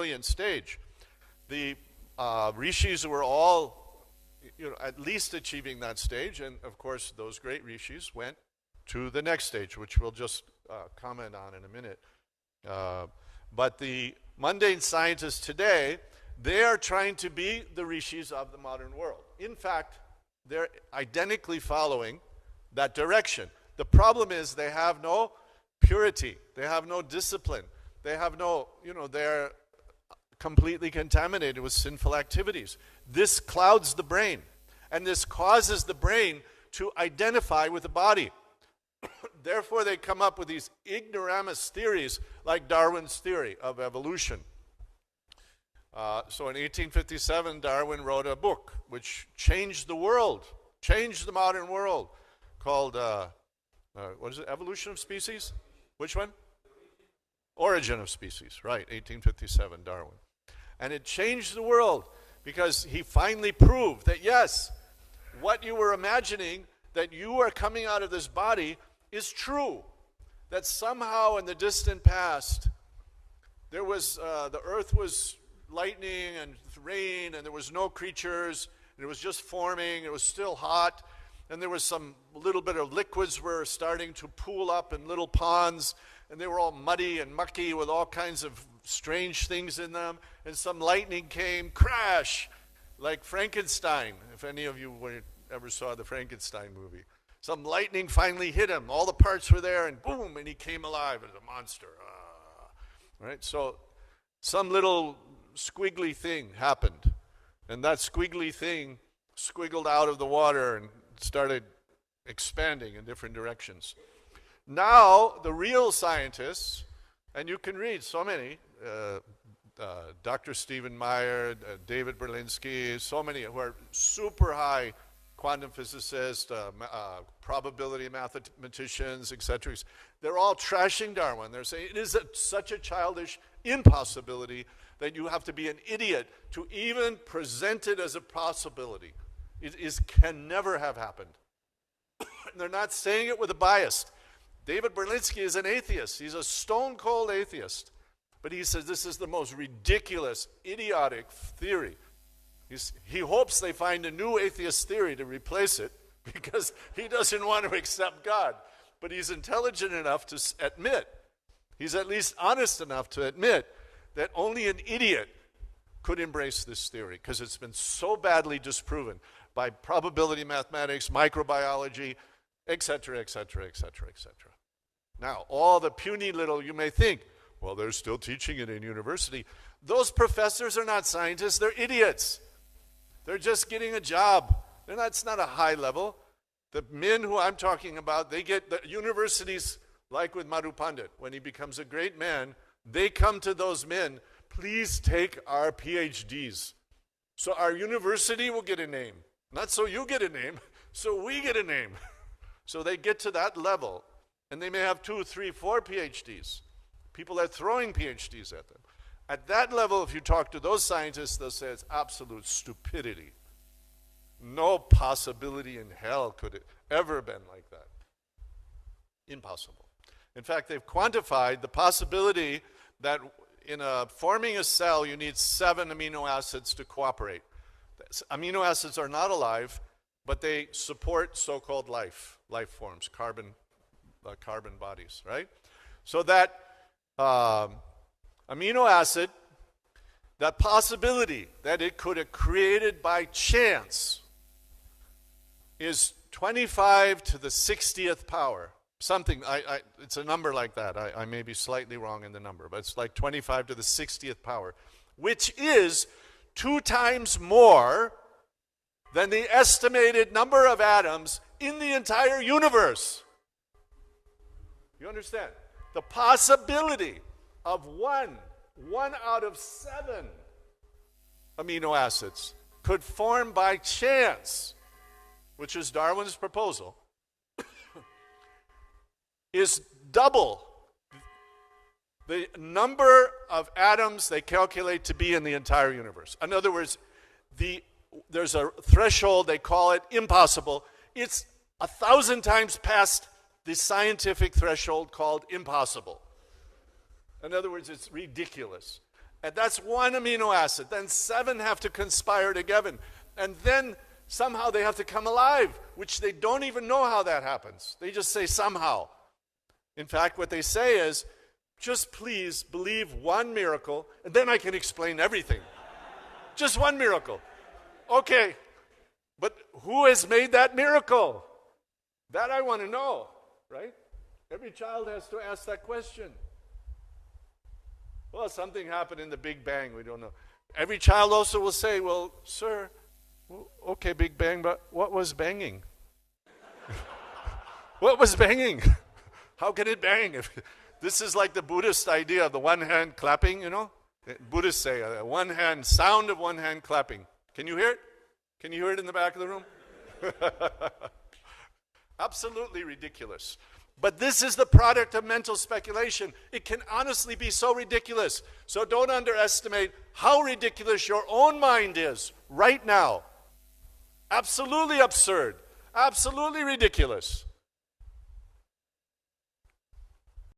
brilliant stage. The rishis were all, at least achieving that stage, and of course those great rishis went to the next stage, which we'll just comment on in a minute. But the mundane scientists today, they are trying to be the rishis of the modern world. In fact, they're identically following that direction. The problem is they have no purity. They have no discipline. They have no, they're completely contaminated with sinful activities. This clouds the brain, and this causes the brain to identify with the body. Therefore, they come up with these ignoramus theories like Darwin's theory of evolution. So in 1857, Darwin wrote a book which changed the world, changed the modern world, called, what is it, Evolution of Species? Which one? Origin of Species, right, 1857, Darwin. And it changed the world because he finally proved that, yes, what you were imagining, that you are coming out of this body, is true. That somehow in the distant past, there was, the earth was lightning and rain, and there was no creatures, and it was just forming, it was still hot, and there was some little bit of liquids were starting to pool up in little ponds, and they were all muddy and mucky with all kinds of strange things in them, and some lightning came, crash, like Frankenstein, if any of you ever saw the Frankenstein movie. Some lightning finally hit him, all the parts were there, and boom, and he came alive as a monster. Right? So some little squiggly thing happened, and that squiggly thing squiggled out of the water and started expanding in different directions. Now, the real scientists, and you can read so many, Dr. Stephen Meyer, David Berlinski, so many who are super high quantum physicists, probability mathematicians, etc. They're all trashing Darwin. They're saying it is such a childish impossibility that you have to be an idiot to even present it as a possibility. It can never have happened. They're not saying it with a bias. David Berlinski is an atheist. He's a stone-cold atheist. But he says this is the most ridiculous, idiotic theory. He hopes they find a new atheist theory to replace it because he doesn't want to accept God. But he's intelligent enough to admit, he's at least honest enough to admit that only an idiot could embrace this theory because it's been so badly disproven by probability mathematics, microbiology, etc., etc., etc., etc. Now, all the puny little, you may think, well, they're still teaching it in university. Those professors are not scientists, they're idiots. They're just getting a job. It's not a high level. The men who I'm talking about, they get the universities, like with Madhu Pandit, when he becomes a great man, they come to those men, please take our PhDs. So our university will get a name. Not so you get a name, so we get a name. So they get to that level, and they may have 2, 3, 4 PhDs. People are throwing PhDs at them. At that level, if you talk to those scientists, they'll say it's absolute stupidity. No possibility in hell could it ever been like that. Impossible. In fact, they've quantified the possibility that in forming a cell, you need 7 amino acids to cooperate. Amino acids are not alive, but they support so-called life forms, carbon bodies, right? So that amino acid, that possibility that it could have created by chance is 25 to the 60th power. Something, it's a number like that. I may be slightly wrong in the number, but it's like 25 to the 60th power, which is 2 times more than the estimated number of atoms in the entire universe. You understand? The possibility of one out of 7 amino acids could form by chance, which is Darwin's proposal, is double the number of atoms they calculate to be in the entire universe. In other words, there's a threshold, they call it impossible. It's 1,000 times past the scientific threshold called impossible. In other words, it's ridiculous. And that's one amino acid. Then 7 have to conspire together. And then somehow they have to come alive, which they don't even know how that happens. They just say somehow. In fact, what they say is, just please believe one miracle, and then I can explain everything. Just one miracle. Okay, but who has made that miracle? That I want to know, right? Every child has to ask that question. Well, something happened in the Big Bang, we don't know. Every child also will say, well, sir, okay, Big Bang, but what was banging? What was banging? How can it bang? This is like the Buddhist idea of the one hand clapping, you know? Buddhists say one hand, sound of one hand clapping. Can you hear it? Can you hear it in the back of the room? Absolutely ridiculous. But this is the product of mental speculation. It can honestly be so ridiculous. So don't underestimate how ridiculous your own mind is right now. Absolutely absurd. Absolutely ridiculous.